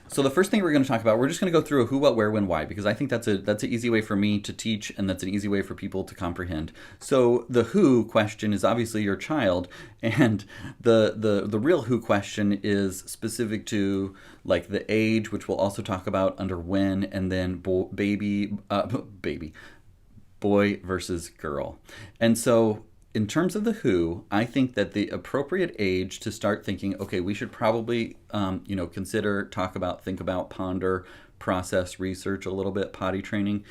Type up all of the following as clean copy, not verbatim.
So the first thing we're going to talk about, we're just going to go through a who, what, where, when, why, because I think that's an easy way for me to teach, and that's an easy way for people to comprehend. So the who question is obviously your child, and the real who question is specific to like the age, which we'll also talk about under when, and then baby boy versus girl. And so, in terms of the who, I think that the appropriate age to start thinking, okay, we should probably, consider, talk about, think about, ponder, process, research a little bit, potty training,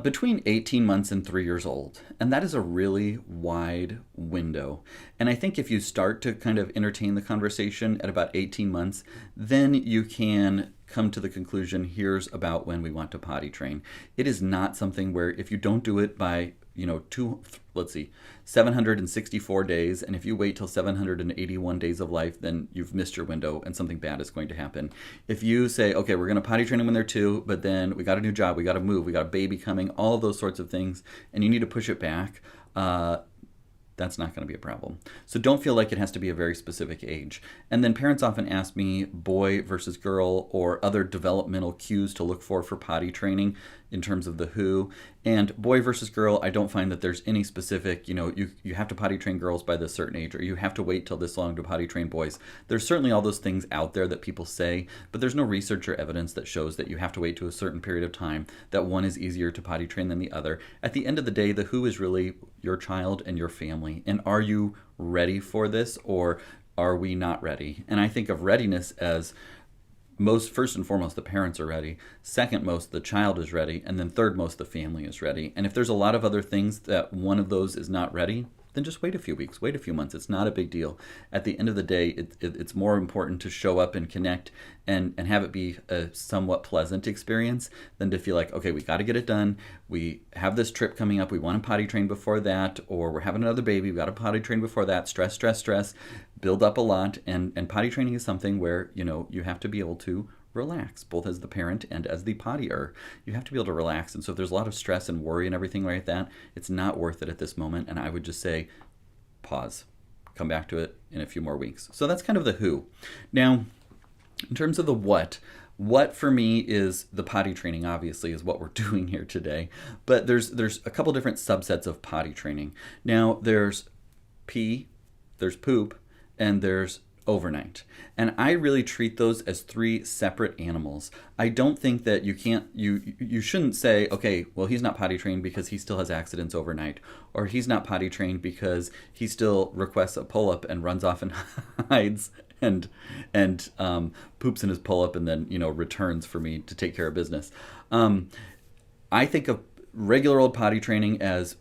between 18 months and 3 years old. And that is a really wide window. And I think if you start to kind of entertain the conversation at about 18 months, then you can come to the conclusion here's about when we want to potty train. It is not something where if you don't do it by let's see, 764 days, and if you wait till 781 days of life, then you've missed your window and something bad is going to happen. If you say, okay, we're going to potty train them when they're 2, but then we got a new job, we got to move, we got a baby coming, all of those sorts of things, and you need to push it back, that's not going to be a problem. So don't feel like it has to be a very specific age. And then parents often ask me boy versus girl or other developmental cues to look for potty training in terms of the who. And boy versus girl, I don't find that there's any specific, you have to potty train girls by this certain age, or you have to wait till this long to potty train boys. There's certainly all those things out there that people say, but there's no research or evidence that shows that you have to wait to a certain period of time, that one is easier to potty train than the other. At the end of the day, the who is really your child and your family. And are you ready for this, or are we not ready? And I think of readiness as most, first and foremost, the parents are ready. Second most, the child is ready. And then third most, the family is ready. And if there's a lot of other things that one of those is not ready, then just wait a few weeks, wait a few months. It's not a big deal. At the end of the day, it's more important to show up and connect and have it be a somewhat pleasant experience than to feel like, okay, we got to get it done. We have this trip coming up. We want to potty train before that, or we're having another baby. We got to potty train before that. Stress, stress, stress, build up a lot. And potty training is something where, you have to be able to relax, both as the parent and as the pottier. You have to be able to relax. And so if there's a lot of stress and worry and everything like that, it's not worth it at this moment. And I would just say, pause, come back to it in a few more weeks. So that's kind of the who. Now, in terms of the what for me is the potty training, obviously, is what we're doing here today. But there's a couple different subsets of potty training. Now, there's pee, there's poop, and there's overnight. And I really treat those as 3 separate animals. I don't think that you shouldn't say, okay, well, he's not potty trained because he still has accidents overnight, or he's not potty trained because he still requests a pull-up and runs off and hides and poops in his pull-up and then, returns for me to take care of business. I think of regular old potty training as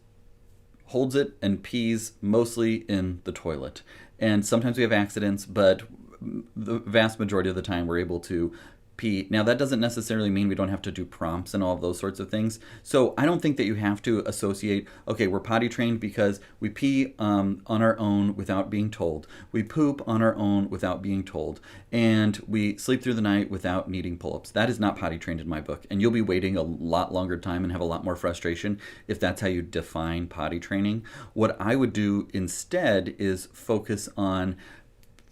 holds it and pees mostly in the toilet. And sometimes we have accidents, but the vast majority of the time we're able to pee. Now, that doesn't necessarily mean we don't have to do prompts and all of those sorts of things. So I don't think that you have to associate, okay, we're potty trained because we pee on our own without being told. We poop on our own without being told. And we sleep through the night without needing pull-ups. That is not potty trained in my book. And you'll be waiting a lot longer time and have a lot more frustration if that's how you define potty training. What I would do instead is focus on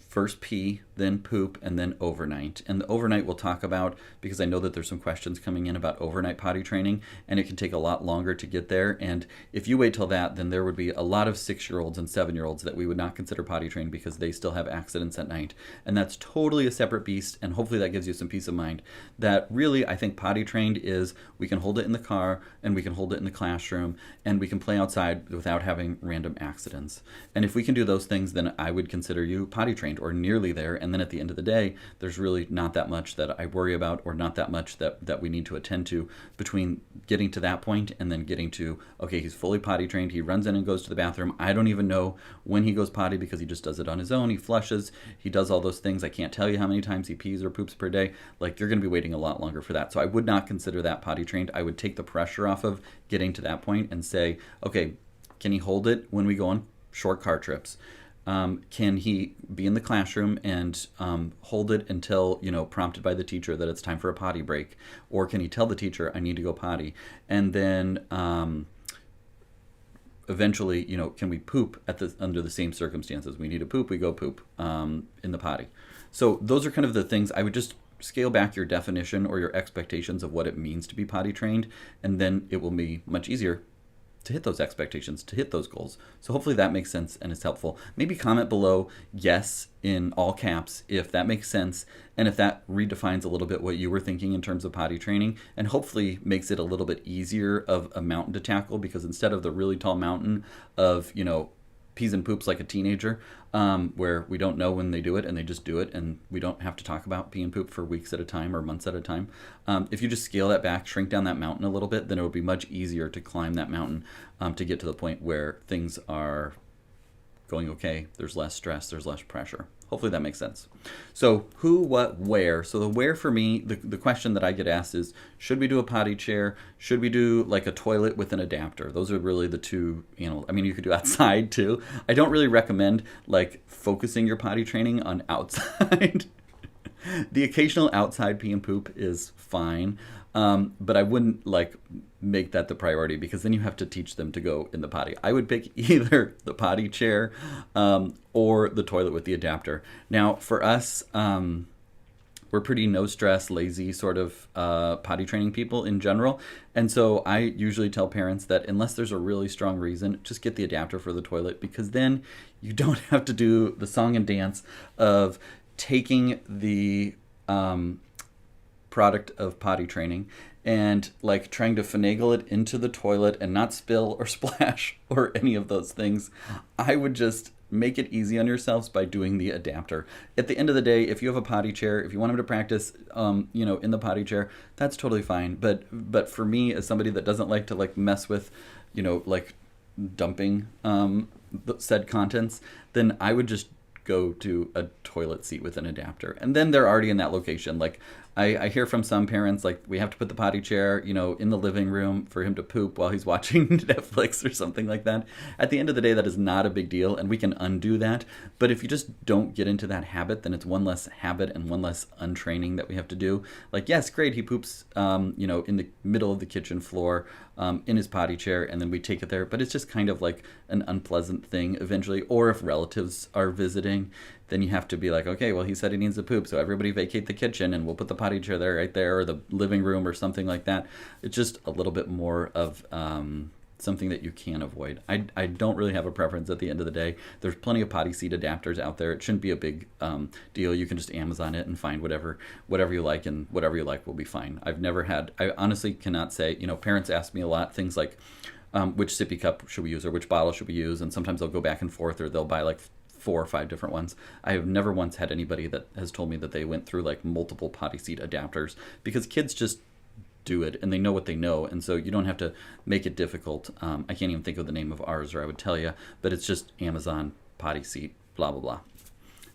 first pee, then poop, and then overnight. And the overnight we'll talk about because I know that there's some questions coming in about overnight potty training, and it can take a lot longer to get there. And if you wait till that, then there would be a lot of 6-year-olds and 7-year-olds that we would not consider potty trained because they still have accidents at night. And that's totally a separate beast, and hopefully that gives you some peace of mind. That really, I think potty trained is we can hold it in the car, and we can hold it in the classroom, and we can play outside without having random accidents. And if we can do those things, then I would consider you potty trained or nearly there. And then at the end of the day, there's really not that much that I worry about or not that much that we need to attend to between getting to that point and then getting to, okay, he's fully potty trained. He runs in and goes to the bathroom. I don't even know when he goes potty because he just does it on his own. He flushes. He does all those things. I can't tell you how many times he pees or poops per day. Like, you're going to be waiting a lot longer for that. So I would not consider that potty trained. I would take the pressure off of getting to that point and say, okay, can he hold it when we go on short car trips? Can he be in the classroom and hold it until, prompted by the teacher that it's time for a potty break? Or can he tell the teacher, I need to go potty? And then eventually, can we poop under the same circumstances? We need to poop, we go poop in the potty. So those are kind of the things I would just scale back your definition or your expectations of what it means to be potty trained, and then it will be much easier to hit those expectations, to hit those goals. So hopefully that makes sense and is helpful. Maybe comment below yes in all caps if that makes sense and if that redefines a little bit what you were thinking in terms of potty training, and hopefully makes it a little bit easier of a mountain to tackle, because instead of the really tall mountain of, pees and poops like a teenager, where we don't know when they do it and they just do it, and we don't have to talk about pee and poop for weeks at a time or months at a time. If you just scale that back, shrink down that mountain a little bit, then it will be much easier to climb that mountain, to get to the point where things are going okay. There's less stress, there's less pressure. Hopefully that makes sense. So who, what, where. So the where for me, the question that I get asked is, should we do a potty chair? Should we do like a toilet with an adapter? Those are really the two, you could do outside too. I don't really recommend like focusing your potty training on outside. The occasional outside pee and poop is fine, but I wouldn't like make that the priority, because then you have to teach them to go in the potty. I would pick either the potty chair or the toilet with the adapter. Now, for us, we're pretty no stress, lazy sort of potty training people in general. And so I usually tell parents that unless there's a really strong reason, just get the adapter for the toilet, because then you don't have to do the song and dance of taking the product of potty training and like trying to finagle it into the toilet and not spill or splash or any of those things. I would just make it easy on yourselves by doing the adapter. At the end of the day, if you have a potty chair, if you want them to practice, in the potty chair, that's totally fine. But for me, as somebody that doesn't like to like mess with, dumping said contents, then I would just go to a toilet seat with an adapter, and then they're already in that location. Like I hear from some parents, like, we have to put the potty chair, in the living room for him to poop while he's watching Netflix or something like that. At the end of the day, that is not a big deal, and we can undo that. But if you just don't get into that habit, then it's one less habit and one less untraining that we have to do. Like, yes, great, he poops, in the middle of the kitchen floor, in his potty chair, and then we take it there. But it's just kind of like an unpleasant thing eventually. Or if relatives are visiting, then you have to be like, okay, well, he said he needs to poop, so everybody vacate the kitchen and we'll put the potty chair there, right there, or the living room or something like that. It's just a little bit more of something that you can avoid. I don't really have a preference at the end of the day. There's plenty of potty seat adapters out there. It shouldn't be a big deal. You can just Amazon it and find whatever you like, and whatever you like will be fine. I honestly cannot say, parents ask me a lot, things like, which sippy cup should we use, or which bottle should we use? And sometimes they'll go back and forth, or they'll buy like 4 or 5 different ones. I have never once had anybody that has told me that they went through like multiple potty seat adapters, because kids just do it and they know what they know, and so you don't have to make it difficult. I can't even think of the name of ours, or I would tell you, but it's just Amazon potty seat, blah blah blah.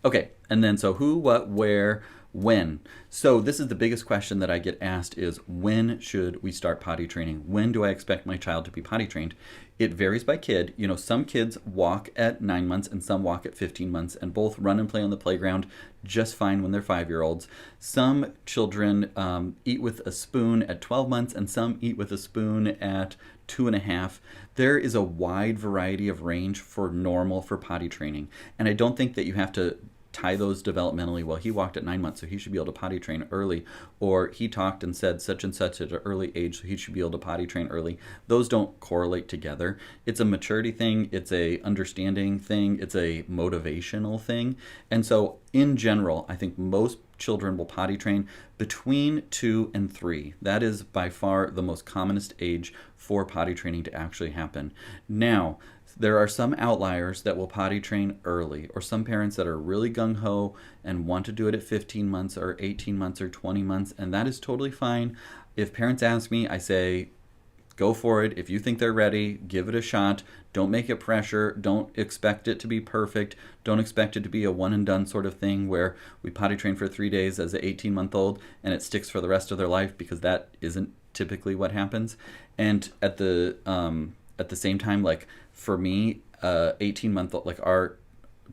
Okay, and then so who, what, where, when. So this is the biggest question that I get asked, is when should we start potty training? When do I expect my child to be potty trained? It varies by kid. Some kids walk at 9 months and some walk at 15 months, and both run and play on the playground just fine when they're 5-year-olds. Some children eat with a spoon at 12 months, and some eat with a spoon at 2.5. There is a wide variety of range for normal for potty training, and I don't think that you have to tie those developmentally. Well, he walked at 9 months, so he should be able to potty train early, or he talked and said such and such at an early age, so he should be able to potty train early. Those don't correlate together. It's a maturity thing, it's a understanding thing, it's a motivational thing. And so in general, I think most children will potty train between 2 and 3. That is by far the most commonest age for potty training to actually happen. Now, there are some outliers that will potty train early, or some parents that are really gung-ho and want to do it at 15 months or 18 months or 20 months, and that is totally fine. If parents ask me, I say, go for it. If you think they're ready, give it a shot. Don't make it pressure. Don't expect it to be perfect. Don't expect it to be a one-and-done sort of thing where we potty train for 3 days as an 18-month-old and it sticks for the rest of their life, because that isn't typically what happens. And at the same time, like for me, 18-month-old, like our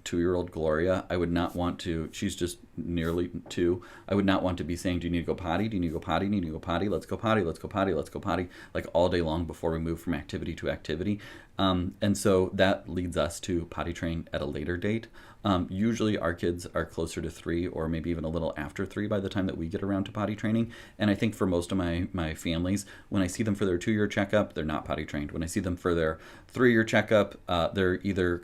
2-year-old Gloria, I would not want to, she's just nearly 2, I would not want to be saying, do you need to go potty? Do you need to go potty? Do you need to go potty? Let's go potty, let's go potty, let's go potty, like all day long before we move from activity to activity. And so that leads us to potty train at a later date. Usually our kids are closer to 3 or maybe even a little after 3 by the time that we get around to potty training. And I think for most of my families, when I see them for their 2-year checkup, they're not potty trained. When I see them for their 3-year checkup, they're either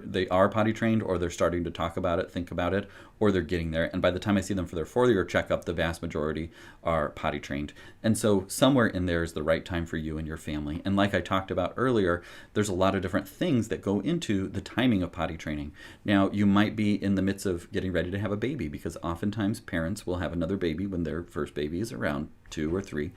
they are potty trained, or they're starting to talk about it, think about it, or they're getting there. And by the time I see them for their 4-year checkup, the vast majority are potty trained. And so somewhere in there is the right time for you and your family. And like I talked about earlier, there's a lot of different things that go into the timing of potty training. Now, you might be in the midst of getting ready to have a baby, because oftentimes parents will have another baby when their first baby is around 2 or 3.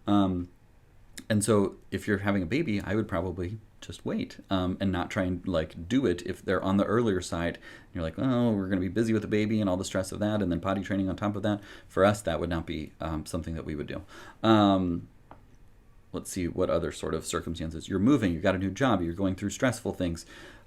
And so if you're having a baby, I would probably just wait, and not try and do it if they're on the earlier side. And you're like, oh, we're going to be busy with the baby and all the stress of that, and then potty training on top of that. For us, that would not be something that we would do. Let's see, what other sort of circumstances. You're moving, you've got a new job, you're going through stressful things.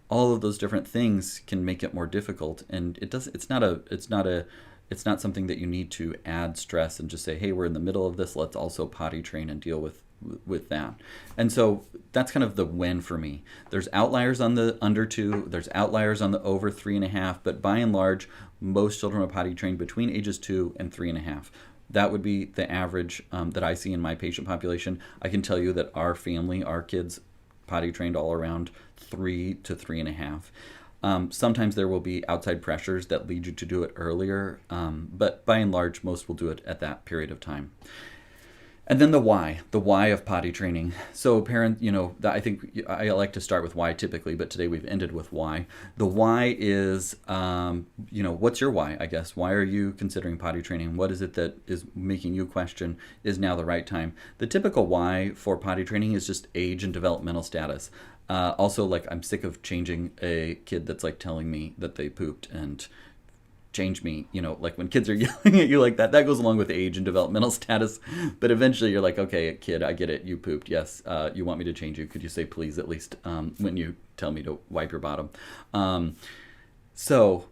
All of those different things can make it more difficult, and it's not something that you need to add stress and just say, hey, we're in the middle of this, let's also potty train and deal with that. And so that's kind of the when for me. There's outliers on the under 2, there's outliers on the over 3.5, but by and large, most children are potty trained between ages 2 and 3.5. That would be the average that I see in my patient population. I can tell you that our family, our kids, potty trained all around 3 to 3.5. Sometimes there will be outside pressures that lead you to do it earlier, but by and large, most will do it at that period of time. And then the why of potty training. So I think I like to start with why typically, but today we've ended with why. The why is, what's your why, I guess? Why are you considering potty training? What is it that is making you question, is now the right time? The typical why for potty training is just age and developmental status. Also, I'm sick of changing a kid that's telling me that they pooped, and change me, when kids are yelling at you like that goes along with age and developmental status. But eventually you're like, okay, kid, I get it, you pooped, yes, you want me to change you, could you say please at least when you tell me to wipe your bottom? So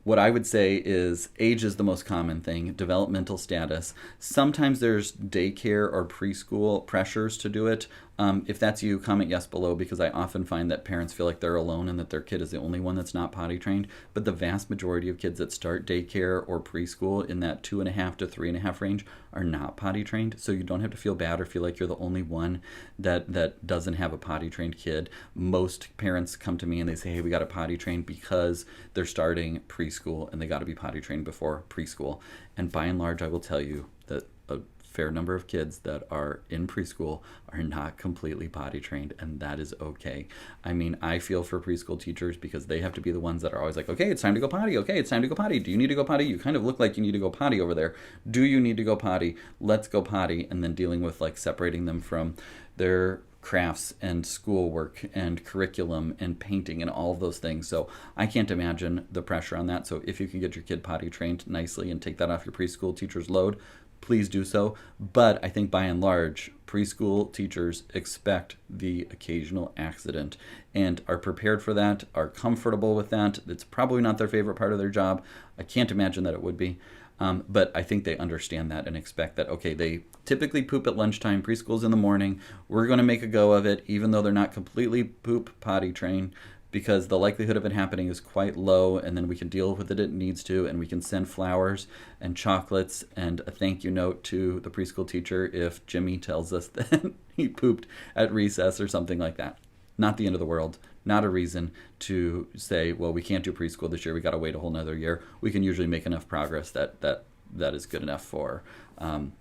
what I would say is age is the most common thing, developmental status. Sometimes there's daycare or preschool pressures to do it. If that's you, comment yes below, because I often find that parents feel like they're alone and that their kid is the only one that's not potty trained. But the vast majority of kids that start daycare or preschool in that 2.5 to 3.5 range are not potty trained. So you don't have to feel bad or feel like you're the only one that doesn't have a potty trained kid. Most parents come to me and they say, hey, we got to potty train because they're starting preschool and they got to be potty trained before preschool. And by and large, I will tell you that a fair number of kids that are in preschool are not completely potty trained, and that is okay. I mean, I feel for preschool teachers because they have to be the ones that are always like, okay, it's time to go potty. Okay, it's time to go potty. Do you need to go potty? You kind of look like you need to go potty over there. Do you need to go potty? Let's go potty. And then dealing with separating them from their crafts and schoolwork and curriculum and painting and all of those things. So I can't imagine the pressure on that. So if you can get your kid potty trained nicely and take that off your preschool teacher's load, please do so. But I think by and large, preschool teachers expect the occasional accident and are prepared for that, are comfortable with that. It's probably not their favorite part of their job. I can't imagine that it would be. But I think they understand that and expect that, okay, they typically poop at lunchtime, preschool's in the morning, we're going to make a go of it, even though they're not completely poop potty trained, because the likelihood of it happening is quite low, and then we can deal with it if it needs to, and we can send flowers and chocolates and a thank you note to the preschool teacher if Jimmy tells us that he pooped at recess or something like that. Not the end of the world. Not a reason to say, well, we can't do preschool this year, we got to wait a whole nother year. We can usually make enough progress that is good enough for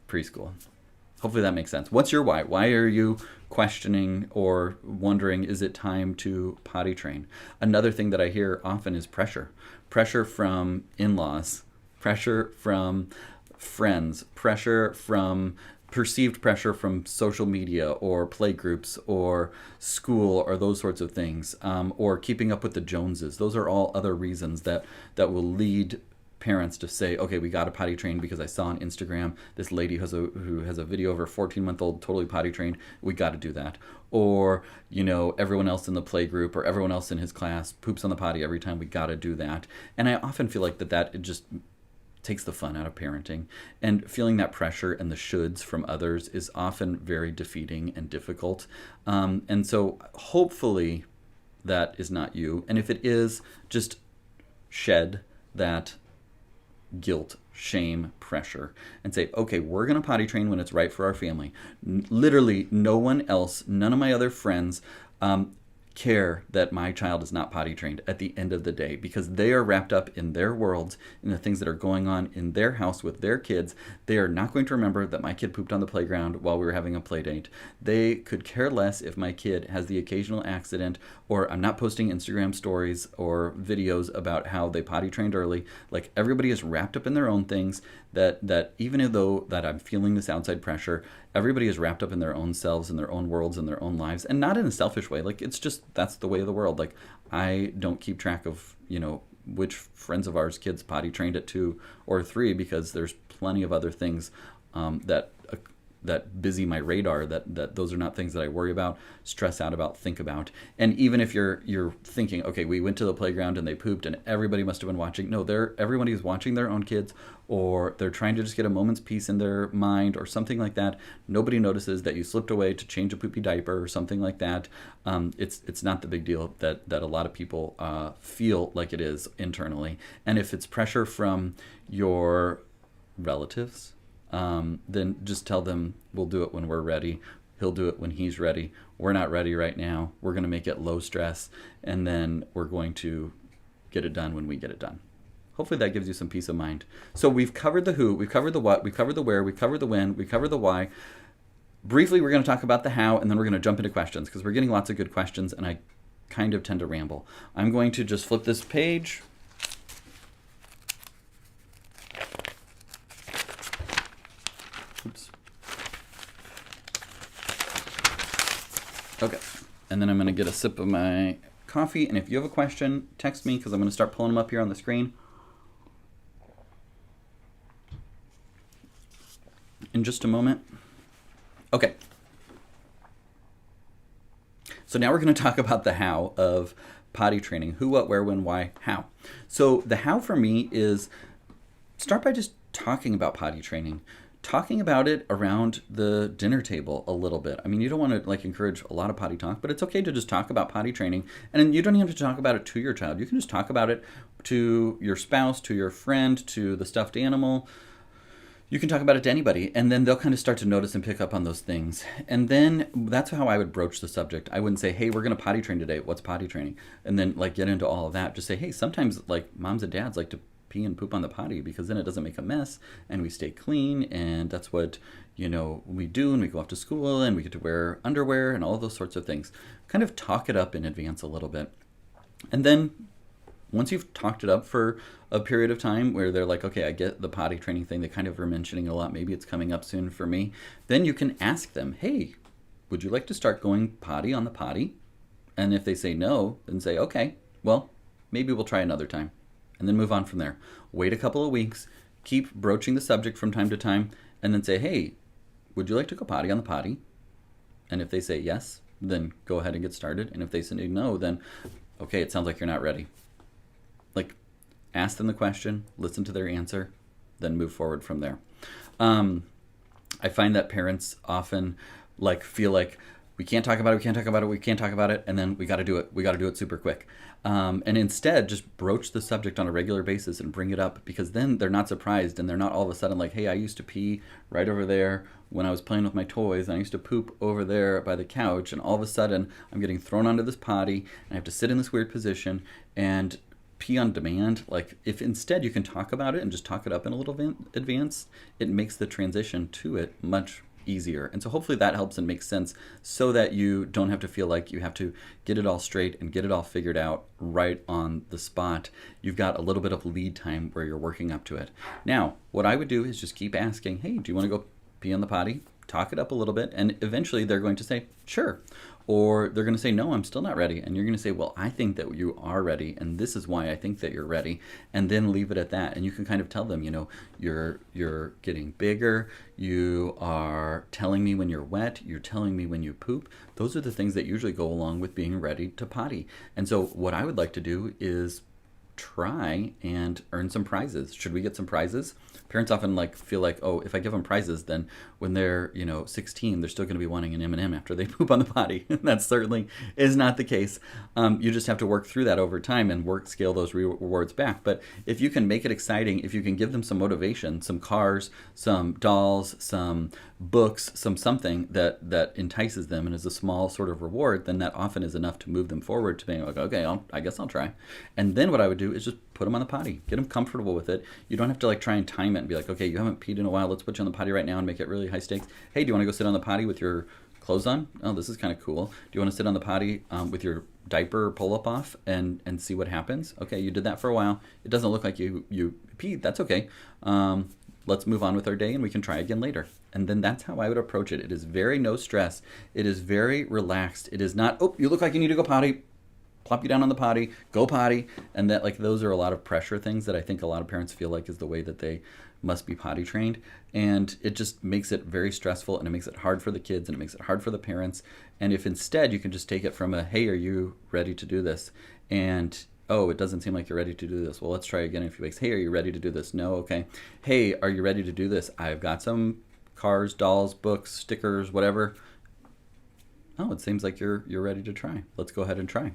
preschool. Hopefully that makes sense. What's your why? Why are you questioning or wondering, is it time to potty train? Another thing that I hear often is pressure. Pressure from in-laws, pressure from friends, pressure from perceived pressure from social media or play groups or school or those sorts of things, or keeping up with the Joneses. Those are all other reasons that will lead parents to say, okay, we got to potty train because I saw on Instagram this lady who has a video of her 14-month-old totally potty trained. We got to do that. Or, everyone else in the play group or everyone else in his class poops on the potty every time. We got to do that. And I often feel like that it just takes the fun out of parenting, and feeling that pressure and the shoulds from others is often very defeating and difficult. And so hopefully that is not you. And if it is, just shed that guilt, shame, pressure, and say, okay, we're going to potty train when it's right for our family. Literally, no one else, none of my other friends, care that my child is not potty trained at the end of the day, because they are wrapped up in their worlds, in the things that are going on in their house with their kids. They are not going to remember that my kid pooped on the playground while we were having a play date. They could care less if my kid has the occasional accident, or I'm not posting Instagram stories or videos about how they potty trained early. Like, everybody is wrapped up in their own things, that even though that I'm feeling this outside pressure, everybody is wrapped up in their own selves and their own worlds and their own lives, and not in a selfish way. Like, it's just, that's the way of the world. Like, I don't keep track of, which friends of ours kids potty trained at 2 or 3, because there's plenty of other things that busy my radar, that those are not things that I worry about, stress out about, think about. And even if you're thinking, okay, we went to the playground and they pooped and everybody must have been watching. No, everybody is watching their own kids, or they're trying to just get a moment's peace in their mind or something like that. Nobody notices that you slipped away to change a poopy diaper or something like that. It's not the big deal that a lot of people feel like it is internally. And if it's pressure from your relatives, then just tell them, we'll do it when we're ready. He'll do it when he's ready. We're not ready right now. We're going to make it low stress, and then we're going to get it done when we get it done. Hopefully that gives you some peace of mind. So we've covered the who, we've covered the what, we've covered the where, we've covered the when, we've covered the why. Briefly, we're going to talk about the how, and then we're going to jump into questions, because we're getting lots of good questions, and I kind of tend to ramble. I'm going to just flip this page. Oops. Okay, and then I'm going to get a sip of my coffee, and if you have a question, text me, because I'm going to start pulling them up here on the screen in just a moment. Okay, so now we're going to talk about the how of potty training. Who, what, where, when, why, how. So the how for me is start by just talking about potty training. Talking about it around the dinner table a little bit. I mean, you don't want to encourage a lot of potty talk, but it's okay to just talk about potty training. And you don't even have to talk about it to your child. You can just talk about it to your spouse, to your friend, to the stuffed animal. You can talk about it to anybody, and then they'll kind of start to notice and pick up on those things. And then that's how I would broach the subject. I wouldn't say, hey, we're going to potty train today. What's potty training? And then get into all of that. Just say, hey, sometimes moms and dads like to pee and poop on the potty, because then it doesn't make a mess and we stay clean, and that's what we do, and we go off to school and we get to wear underwear and all those sorts of things. Kind of talk it up in advance a little bit. And then once you've talked it up for a period of time where they're like, okay, I get the potty training thing, they kind of are mentioning a lot, maybe it's coming up soon for me, then you can ask them, hey, would you like to start going potty on the potty? And if they say no, then say, okay, well, maybe we'll try another time. And then move on from there. Wait a couple of weeks, keep broaching the subject from time to time, and then say, hey, would you like to go potty on the potty? And if they say yes, then go ahead and get started. And if they say no, then, okay, it sounds like you're not ready. Ask them the question, listen to their answer, then move forward from there. I find that parents often feel like, we can't talk about it, and then we got to do it super quick. And instead, just broach the subject on a regular basis and bring it up, because then they're not surprised, and they're not all of a sudden like, hey, I used to pee right over there when I was playing with my toys, and I used to poop over there by the couch, and all of a sudden I'm getting thrown onto this potty, and I have to sit in this weird position and pee on demand. If instead you can talk about it and just talk it up in a little advance, it makes the transition to it much easier. And so hopefully that helps and makes sense, so that you don't have to feel like you have to get it all straight and get it all figured out right on the spot. You've got a little bit of lead time where you're working up to it. Now, what I would do is just keep asking, hey, do you want to go pee on the potty? Talk it up a little bit, and eventually they're going to say, sure. Or they're going to say, no, I'm still not ready. And you're going to say, well, I think that you are ready, and this is why I think that you're ready. And then leave it at that. And you can kind of tell them, you're getting bigger. You are telling me when you're wet. You're telling me when you poop. Those are the things that usually go along with being ready to potty. And so what I would like to do is try and earn some prizes. Should we get some prizes? Parents often like feel like, oh, if I give them prizes, then when they're 16, they're still going to be wanting an M&M after they poop on the potty. That certainly is not the case. You just have to work through that over time and scale those rewards back. But if you can make it exciting, if you can give them some motivation, some cars, some dolls, some books, something that entices them and is a small sort of reward, then that often is enough to move them forward to being like, okay, I guess I'll try. And then what I would do is just put them on the potty, get them comfortable with it. You don't have to like try and time it and be like, okay, you haven't peed in a while, let's put you on the potty right now and make it really high stakes. Hey, do you want to go sit on the potty with your clothes on? Oh, this is kind of cool. Do you want to sit on the potty with your diaper pull-up off and see what happens? Okay, you did that for a while. It doesn't look like you peed. That's okay. Let's move on with our day and we can try again later. And then that's how I would approach it. It is very no stress. It is very relaxed. It is not, oh, you look like you need to go potty. Plop you down on the potty, go potty. And that, like, those are a lot of pressure things that I think a lot of parents feel like is the way that they must be potty trained. And it just makes it very stressful, and it makes it hard for the kids, and it makes it hard for the parents. And if instead you can just take it from a, hey, are you ready to do this? And, oh, it doesn't seem like you're ready to do this. Well, let's try again in a few weeks. Hey, are you ready to do this? No, okay. Hey, are you ready to do this? I've got some cars, dolls, books, stickers, whatever. Oh, it seems like you're ready to try. Let's go ahead and try.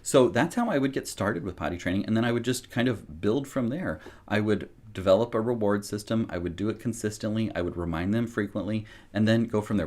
So that's how I would get started with potty training, and then I would just kind of build from there. I would develop a reward system. I would do it consistently. I would remind them frequently, and then go from there.